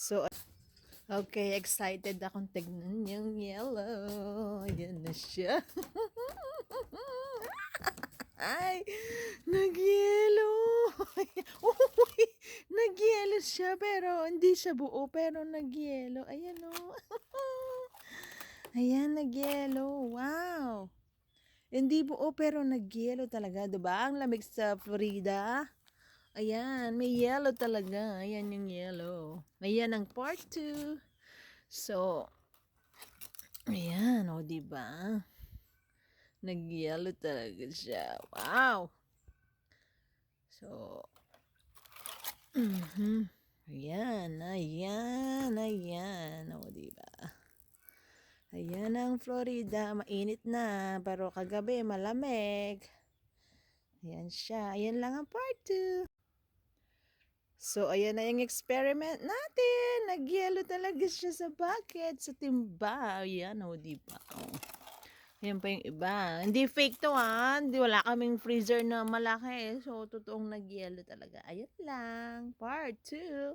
So, okay, excited akong tignan yung yellow. Ayan na siya. Ay, nag-yellow. Uy, nag-yellow siya pero hindi siya buo pero nag-yellow. Ayan o. Ayan, nag-yellow. Wow. Hindi buo pero nag-yellow talaga. Diba? Ang lamig sa Florida. Ayan, may yellow talaga. Ayan yung yellow. Ayan ang part 2. So, ayan, o, diba? Nag-yellow talaga siya. Wow! So, ayan, ayan, ayan. O, diba? Ayan ang Florida. Mainit na, pero kagabi malamig. Ayan siya. Ayan lang ang part 2. So, ayan na yung experiment natin. Nag-yellow talaga siya sa bucket, sa timba. Ayan, o, diba? O. Ayan pa yung iba. Hindi fake to, ha? Hindi, wala kaming freezer na malaki. So, totoong nag-yellow talaga. Ayan lang. Part 2.